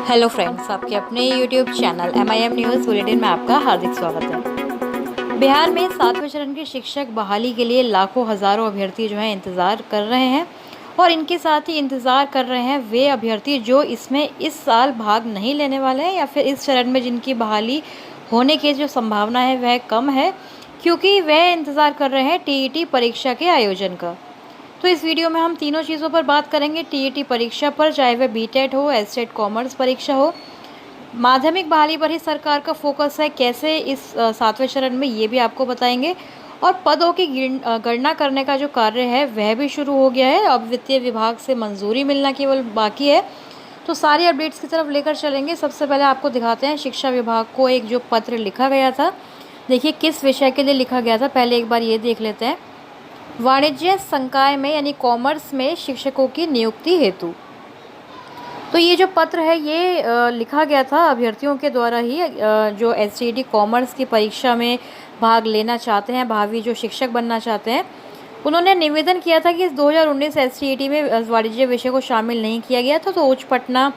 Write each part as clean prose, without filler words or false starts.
Hello friends, आपके अपने YouTube channel MIM news bulletin में आपका हार्दिक स्वागत है। बिहार में 7वें चरण की शिक्षक बहाली के लिए लाखों हज़ारों अभ्यर्थी जो हैं इंतज़ार कर रहे हैं और इनके साथ ही इंतज़ार कर रहे हैं वे अभ्यर्थी जो इसमें इस साल भाग नहीं लेने वाले हैं या फिर इस चरण में जिनकी बहाली होने की जो संभावना है वह कम है, क्योंकि वह इंतज़ार कर रहे हैं TET परीक्षा के आयोजन का। तो इस वीडियो में हम तीनों चीज़ों पर बात करेंगे। TET परीक्षा पर, चाहे वह BTET हो, एस्टेट कॉमर्स परीक्षा हो, माध्यमिक बहाली पर ही सरकार का फोकस है। कैसे इस 7वें चरण में, ये भी आपको बताएंगे। और पदों की गणना करने का जो कार्य है वह भी शुरू हो गया है। अब वित्तीय विभाग से मंजूरी मिलना केवल बाकी है। तो सारी अपडेट्स की तरफ लेकर चलेंगे। सबसे पहले आपको दिखाते हैं शिक्षा विभाग को एक जो पत्र लिखा गया था। देखिए किस विषय के लिए लिखा गया था, पहले एक बार ये देख लेते हैं। वाणिज्य संकाय में यानी कॉमर्स में शिक्षकों की नियुक्ति हेतु। तो ये जो पत्र है ये लिखा गया था अभ्यर्थियों के द्वारा ही, जो STET कॉमर्स की परीक्षा में भाग लेना चाहते हैं, भावी जो शिक्षक बनना चाहते हैं, उन्होंने निवेदन किया था कि इस 2019 STET में वाणिज्य विषय को शामिल नहीं किया गया था। तो उच्च पटना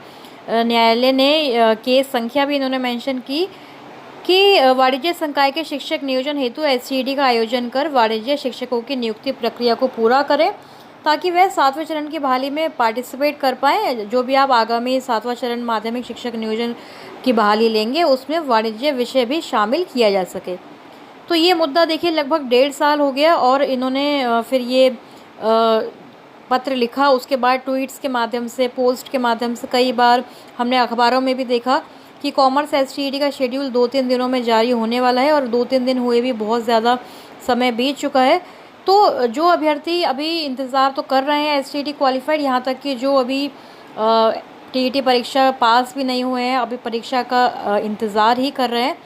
न्यायालय ने केस संख्या भी इन्होंने मेंशन की कि वाणिज्य संकाय के शिक्षक नियोजन हेतु STET का आयोजन कर वाणिज्य शिक्षकों की नियुक्ति प्रक्रिया को पूरा करें, ताकि वह 7वें चरण की बहाली में पार्टिसिपेट कर पाएँ। जो भी आप आगामी 7वां चरण माध्यमिक शिक्षक नियोजन की बहाली लेंगे उसमें वाणिज्य विषय भी शामिल किया जा सके। तो ये मुद्दा देखिए लगभग 1.5 साल हो गया और इन्होंने फिर ये पत्र लिखा। उसके बाद ट्वीट्स के माध्यम से, पोस्ट के माध्यम से कई बार हमने अखबारों में भी देखा कि कॉमर्स STET का शेड्यूल 2-3 दिनों में जारी होने वाला है और 2-3 दिन हुए भी, बहुत ज़्यादा समय बीत चुका है। तो जो अभ्यर्थी अभी इंतज़ार तो कर रहे हैं STET क्वालिफाइड, यहाँ तक कि जो अभी TET परीक्षा पास भी नहीं हुए हैं, अभी परीक्षा का इंतज़ार ही कर रहे हैं,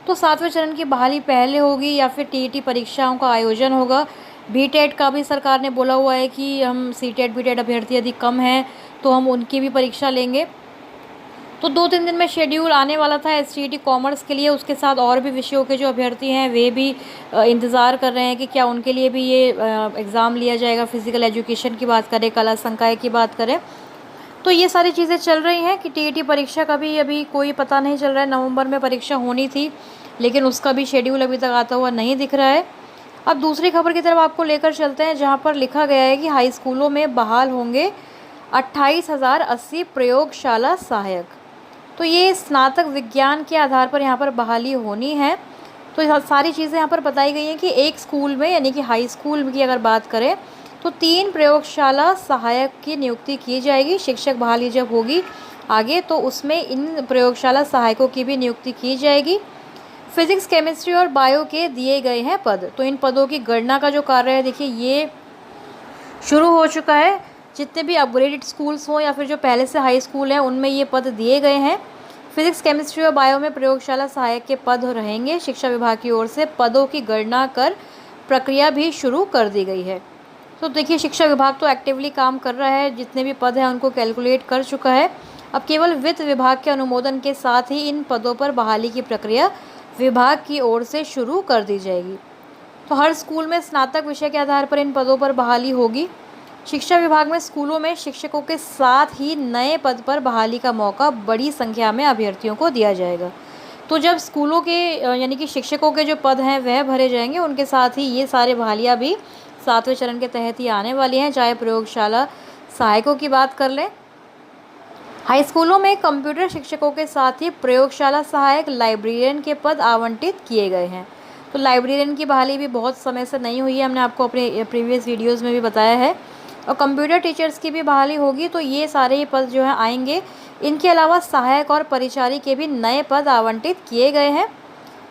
तो 7वें चरण की बहाली पहले होगी या फिर TET परीक्षाओं का आयोजन होगा। BTET का भी सरकार ने बोला हुआ है कि हम CTET BTET अभ्यर्थी यदि कम हैं तो हम उनकी भी परीक्षा लेंगे। तो 2-3 दिन में शेड्यूल आने वाला था STET कॉमर्स के लिए। उसके साथ और भी विषयों के जो अभ्यर्थी हैं वे भी इंतज़ार कर रहे हैं कि क्या उनके लिए भी ये एग्ज़ाम लिया जाएगा। फिज़िकल एजुकेशन की बात करें, कला संकाय की बात करें, तो ये सारी चीज़ें चल रही हैं कि TET परीक्षा का भी अभी कोई पता नहीं चल रहा है। नवंबर में परीक्षा होनी थी लेकिन उसका भी शेड्यूल अभी तक आता हुआ नहीं दिख रहा है। अब दूसरी खबर की तरफ आपको लेकर चलते हैं, जहाँ पर लिखा गया है कि हाई स्कूलों में बहाल होंगे 28,080 प्रयोगशाला सहायक। तो ये स्नातक विज्ञान के आधार पर यहाँ पर बहाली होनी है। तो सारी चीज़ें यहाँ पर बताई गई हैं कि एक स्कूल में, यानी कि हाई स्कूल की अगर बात करें तो 3 प्रयोगशाला सहायक की नियुक्ति की जाएगी। शिक्षक बहाली जब होगी आगे तो उसमें इन प्रयोगशाला सहायकों की भी नियुक्ति की जाएगी। फिजिक्स, केमिस्ट्री और बायो के दिए गए हैं पद। तो इन पदों की गणना का जो कार्य है देखिए ये शुरू हो चुका है। जितने भी अपग्रेडेड स्कूल्स हों या फिर जो पहले से हाई स्कूल हैं उनमें ये पद दिए गए हैं। फिजिक्स, केमिस्ट्री और बायो में प्रयोगशाला सहायक के पद रहेंगे। शिक्षा विभाग की ओर से पदों की गणना कर प्रक्रिया भी शुरू कर दी गई है। तो देखिए शिक्षा विभाग तो एक्टिवली काम कर रहा है, जितने भी पद हैं उनको कैलकुलेट कर चुका है। अब केवल वित्त विभाग के अनुमोदन के साथ ही इन पदों पर बहाली की प्रक्रिया विभाग की ओर से शुरू कर दी जाएगी। तो हर स्कूल में स्नातक विषय के आधार पर इन पदों पर बहाली होगी। शिक्षा विभाग में स्कूलों में शिक्षकों के साथ ही नए पद पर बहाली का मौका बड़ी संख्या में अभ्यर्थियों को दिया जाएगा। तो जब स्कूलों के यानी कि शिक्षकों के जो पद हैं वह भरे जाएंगे, उनके साथ ही ये सारे बहालियाँ भी 7वें चरण के तहत ही आने वाली हैं। चाहे प्रयोगशाला सहायकों की बात कर लें, हाई स्कूलों में कंप्यूटर शिक्षकों के साथ ही प्रयोगशाला सहायक, लाइब्रेरियन के पद आवंटित किए गए हैं। तो लाइब्रेरियन की बहाली भी बहुत समय से नहीं हुई है, हमने आपको अपने प्रीवियस वीडियोज़ में भी बताया है। और कंप्यूटर टीचर्स की भी बहाली होगी। तो ये सारे ही पद जो हैं आएंगे। इनके अलावा सहायक और परिचारी के भी नए पद आवंटित किए गए हैं।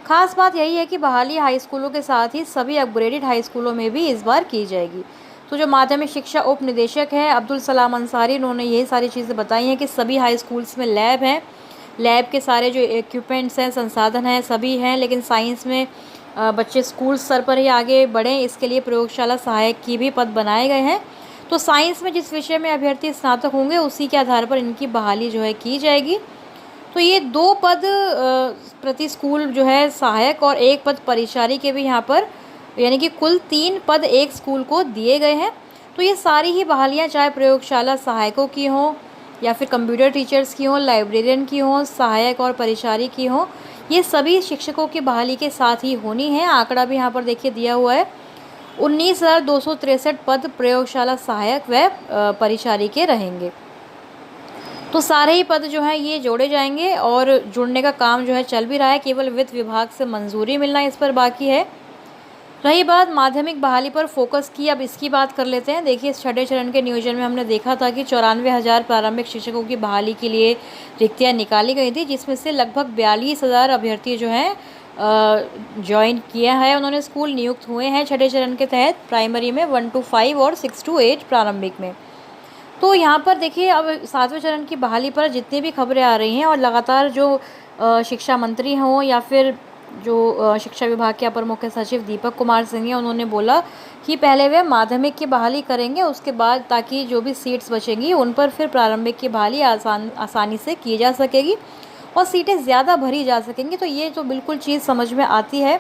खास बात यही है कि बहाली हाई स्कूलों के साथ ही सभी अपग्रेडेड हाई स्कूलों में भी इस बार की जाएगी। तो जो माध्यमिक शिक्षा उप निदेशक हैं अब्दुल सलाम अंसारी, उन्होंने यही सारी चीज़ें बताई हैं कि सभी हाई स्कूल्स में लैब हैं, लैब के सारे जो इक्विपमेंट्स हैं, संसाधन हैं, सभी हैं। लेकिन साइंस में बच्चे स्कूल स्तर पर ही आगे बढ़ें, इसके लिए प्रयोगशाला सहायक की भी पद बनाए गए हैं। तो साइंस में जिस विषय में अभ्यर्थी स्नातक होंगे उसी के आधार पर इनकी बहाली जो है की जाएगी। तो ये 2 पद प्रति स्कूल जो है सहायक और 1 पद परिचारी के भी यहाँ पर, यानी कि कुल 3 पद एक स्कूल को दिए गए हैं। तो ये सारी ही बहालियाँ चाहे प्रयोगशाला सहायकों की हों या फिर कंप्यूटर टीचर्स की हों, लाइब्रेरियन की हों, सहायक और परिचारी की हों, ये सभी शिक्षकों की बहाली के साथ ही होनी है। आंकड़ा भी यहाँ पर देखिए दिया हुआ है, 19,263 पद प्रयोगशाला सहायक व परिचारी के रहेंगे। तो सारे ही पद जो हैं ये जोड़े जाएंगे और जुड़ने का काम जो है चल भी रहा है, केवल वित्त विभाग से मंजूरी मिलना इस पर बाकी है। रही बात माध्यमिक बहाली पर फोकस की, अब इसकी बात कर लेते हैं। देखिए, इस छठे चरण के नियोजन में हमने देखा था कि 94,000 प्रारंभिक शिक्षकों की बहाली के लिए रिक्तियाँ निकाली गई थी, जिसमें से लगभग 42,000 अभ्यर्थी जो हैं ज्वाइन किया है, उन्होंने स्कूल नियुक्त हुए हैं छठे चरण के तहत, प्राइमरी में 1 to 5 और 6 to 8 प्रारंभिक में। तो यहाँ पर देखिए, अब 7वें चरण की बहाली पर जितनी भी खबरें आ रही हैं और लगातार जो शिक्षा मंत्री हों या फिर जो शिक्षा विभाग के अपर मुख्य सचिव दीपक कुमार सिंह हैं, उन्होंने बोला कि पहले वे माध्यमिक की बहाली करेंगे, उसके बाद ताकि जो भी सीट्स बचेंगी उन पर फिर प्रारंभिक की बहाली आसानी से की जा सकेगी और सीटें ज़्यादा भरी जा सकेंगी। तो ये तो बिल्कुल चीज़ समझ में आती है।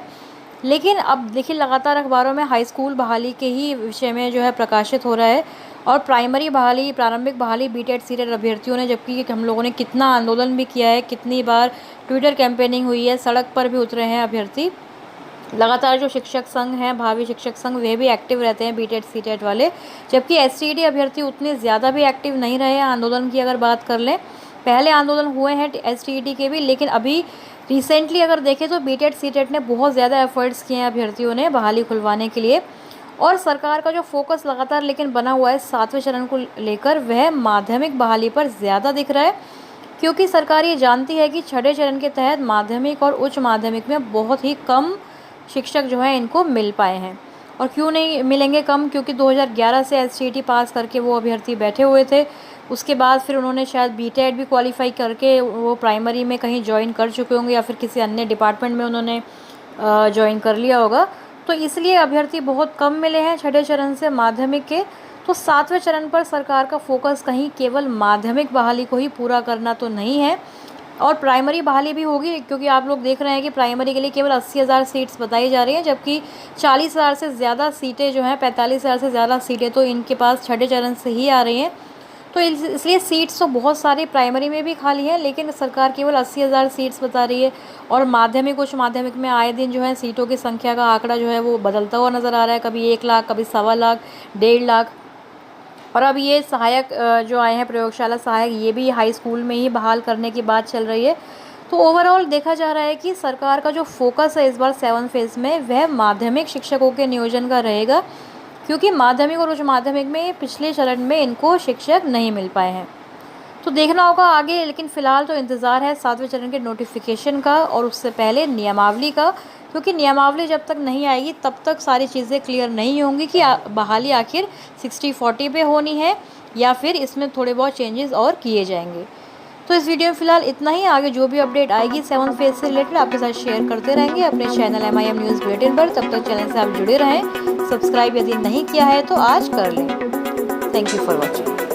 लेकिन अब देखिए, लगातार अखबारों में हाई स्कूल बहाली के ही विषय में जो है प्रकाशित हो रहा है और प्राइमरी बहाली, प्रारंभिक बहाली, बीटेड सीटेड अभ्यर्थियों ने, जबकि हम लोगों ने कितना आंदोलन भी किया है, कितनी बार ट्विटर कैंपेनिंग हुई है, सड़क पर भी उतरे हैं अभ्यर्थी। लगातार जो शिक्षक संघ हैं, भावी शिक्षक संघ, वे भी एक्टिव रहते हैं बीटेड सीटेड वाले, जबकि एसटीईटी अभ्यर्थी उतने ज़्यादा भी एक्टिव नहीं रहे हैं। आंदोलन की अगर बात कर लें, पहले आंदोलन हुए हैं एसटीईटी के भी, लेकिन अभी रिसेंटली अगर देखें तो बीटेड सीटेड ने बहुत ज़्यादा एफर्ट्स किए हैं अभ्यर्थियों ने बहाली खुलवाने के लिए। और सरकार का जो फोकस लगातार लेकिन बना हुआ है 7वें चरण को लेकर, वह माध्यमिक बहाली पर ज़्यादा दिख रहा है, क्योंकि सरकार ये जानती है कि छठे चरण के तहत माध्यमिक और उच्च माध्यमिक में बहुत ही कम शिक्षक जो हैं इनको मिल पाए हैं। और क्यों नहीं मिलेंगे कम, क्योंकि 2011 से एसटीईटी पास करके वो अभ्यर्थी बैठे हुए थे। उसके बाद फिर उन्होंने शायद बीटेड भी क्वालिफाई करके वो प्राइमरी में कहीं ज्वाइन कर चुके होंगे या फिर किसी अन्य डिपार्टमेंट में उन्होंने ज्वाइन कर लिया होगा। तो इसलिए अभ्यर्थी बहुत कम मिले हैं छठे चरण से माध्यमिक के। तो 7वें चरण पर सरकार का फोकस कहीं केवल माध्यमिक बहाली को ही पूरा करना तो नहीं है, और प्राइमरी बहाली भी होगी, क्योंकि आप लोग देख रहे हैं कि प्राइमरी के लिए केवल 80,000 सीट्स बताई जा रही हैं, जबकि 40,000 से ज़्यादा सीटें जो हैं, 45,000 से ज़्यादा सीटें तो इनके पास छठे चरण से ही आ रही हैं। तो इसलिए सीट्स तो बहुत सारी प्राइमरी में भी खाली हैं, लेकिन सरकार केवल 80,000 सीट्स बता रही है। और माध्यमिक, उच्च माध्यमिक में आए दिन जो है सीटों की संख्या का आंकड़ा जो है वो बदलता हुआ नज़र आ रहा है, कभी 1 लाख, कभी 1.25 लाख, 1.5 लाख। और अब ये सहायक जो आए हैं प्रयोगशाला सहायक, ये भी हाई स्कूल में ही बहाल करने की बात चल रही है। तो ओवरऑल देखा जा रहा है कि सरकार का जो फोकस है इस बार 7 फेज़ में, वह माध्यमिक शिक्षकों के नियोजन का रहेगा, क्योंकि माध्यमिक और उच्च माध्यमिक में पिछले चरण में इनको शिक्षक नहीं मिल पाए हैं। तो देखना होगा आगे, लेकिन फ़िलहाल तो इंतज़ार है 7वें चरण के नोटिफिकेशन का और उससे पहले नियमावली का, क्योंकि नियमावली जब तक नहीं आएगी तब तक सारी चीज़ें क्लियर नहीं होंगी कि बहाली आखिर 60-40 पे होनी है या फिर इसमें थोड़े बहुत चेंजेस और किए जाएंगे। तो इस वीडियो में फ़िलहाल इतना ही। आगे जो भी अपडेट आएगी 7 फेज़ से रिलेटेड आपके साथ शेयर करते रहेंगे अपने चैनल MIM न्यूज़ बुलेटिन पर। तब तक चैनल से आप जुड़े रहें, सब्सक्राइब यदि नहीं किया है तो आज कर लें। Thank you for watching.